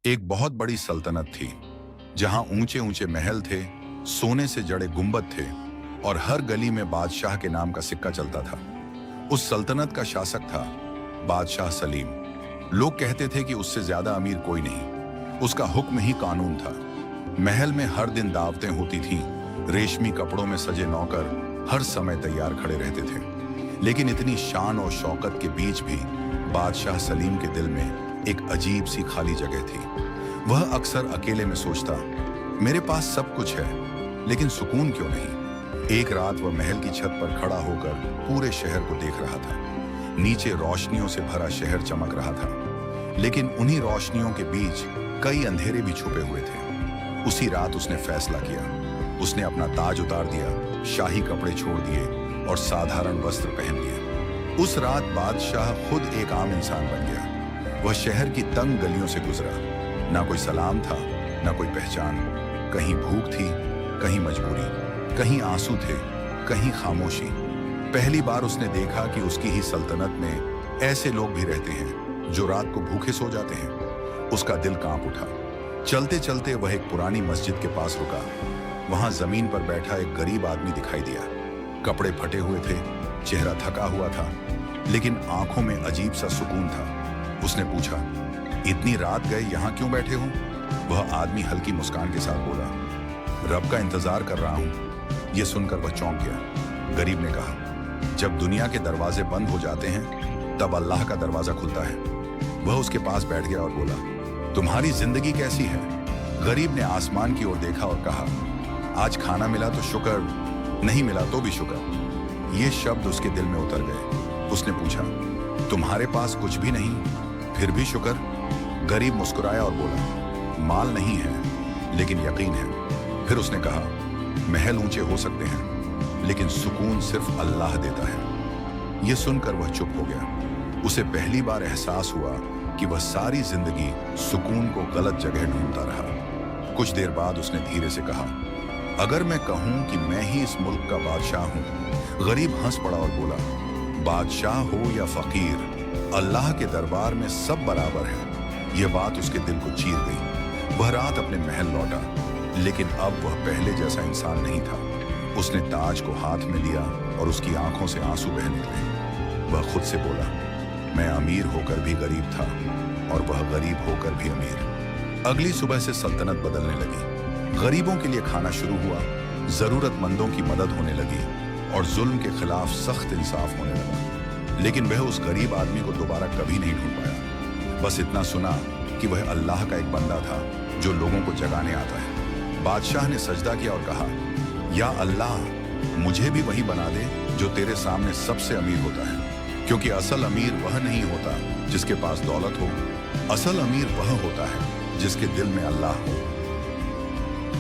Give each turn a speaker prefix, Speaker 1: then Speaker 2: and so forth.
Speaker 1: एक बहुत बड़ी सल्तनत थी जहां ऊंचे ऊंचे महल थे, सोने से जड़े गुंबद थे और हर गली में बादशाह के नाम का सिक्का चलता था। उस सल्तनत का शासक था बादशाह सलीम। लोग कहते थे कि उससे ज्यादा अमीर कोई नहीं, उसका हुक्म ही कानून था। महल में हर दिन दावतें होती थीं, रेशमी कपड़ों में सजे नौकर हर समय तैयार खड़े रहते थे। लेकिन इतनी शान और शौकत के बीच भी बादशाह सलीम के दिल में एक अजीब सी खाली जगह थी। वह अक्सर अकेले में सोचता, मेरे पास सब कुछ है लेकिन सुकून क्यों नहीं। एक रात वह महल की छत पर खड़ा होकर पूरे शहर को देख रहा था। नीचे रोशनियों से भरा शहर चमक रहा था, लेकिन उन्हीं रोशनियों के बीच कई अंधेरे भी छुपे हुए थे। उसी रात उसने फैसला किया। उसने अपना ताज उतार दिया, शाही कपड़े छोड़ दिए और साधारण वस्त्र पहन लिए। उस रात बादशाह खुद एक आम इंसान बन गया। वह शहर की तंग गलियों से गुजरा। ना कोई सलाम था, ना कोई पहचान। कहीं भूख थी, कहीं मजबूरी, कहीं आंसू थे, कहीं खामोशी। पहली बार उसने देखा कि उसकी ही सल्तनत में ऐसे लोग भी रहते हैं जो रात को भूखे सो जाते हैं। उसका दिल कांप उठा। चलते चलते वह एक पुरानी मस्जिद के पास रुका। वहां जमीन पर बैठा एक गरीब आदमी दिखाई दिया। कपड़े फटे हुए थे, चेहरा थका हुआ था, लेकिन आंखों में अजीब सा सुकून था। उसने पूछा, इतनी रात गए यहाँ क्यों बैठे हो? वह आदमी हल्की मुस्कान के साथ बोला, रब का इंतजार कर रहा हूं। यह सुनकर वह चौंक गया। गरीब ने कहा, जब दुनिया के दरवाजे बंद हो जाते हैं तब अल्लाह का दरवाजा खुलता है। वह उसके पास बैठ गया और बोला, तुम्हारी जिंदगी कैसी है? गरीब ने आसमान की ओर देखा और कहा, आज खाना मिला तो शुक्र, नहीं मिला तो भी शुक्र। ये शब्द उसके दिल में उतर गए। उसने पूछा, तुम्हारे पास कुछ भी नहीं फिर भी शुक्र? गरीब मुस्कुराया और बोला, माल नहीं है लेकिन यकीन है। फिर उसने कहा, महल ऊंचे हो सकते हैं लेकिन सुकून सिर्फ अल्लाह देता है। यह सुनकर वह चुप हो गया। उसे पहली बार एहसास हुआ कि वह सारी जिंदगी सुकून को गलत जगह ढूंढता रहा। कुछ देर बाद उसने धीरे से कहा, अगर मैं कहूं कि मैं ही इस मुल्क का बादशाह हूं। गरीब हंस पड़ा और बोला, बादशाह हो या फकीर, अल्लाह के दरबार में सब बराबर है। यह बात उसके दिल को चीर गई। वह रात अपने महल लौटा, लेकिन अब वह पहले जैसा इंसान नहीं था। उसने ताज को हाथ में लिया और उसकी आंखों से आंसू बह निकले। वह खुद से बोला, मैं अमीर होकर भी गरीब था और वह गरीब होकर भी अमीर। अगली सुबह से सल्तनत बदलने लगी। गरीबों के लिए खाना शुरू हुआ, जरूरतमंदों की मदद होने लगी और जुल्म के खिलाफ सख्त इंसाफ होने लगा। लेकिन वह उस गरीब आदमी को दोबारा कभी नहीं ढूंढ पाया। बस इतना सुना कि वह अल्लाह का एक बंदा था जो लोगों को जगाने आता है। बादशाह ने सजदा किया और कहा, या अल्लाह, मुझे भी वही बना दे जो तेरे सामने सबसे अमीर होता है। क्योंकि असल अमीर वह नहीं होता जिसके पास दौलत हो, असल अमीर वह होता है जिसके दिल में अल्लाह हो।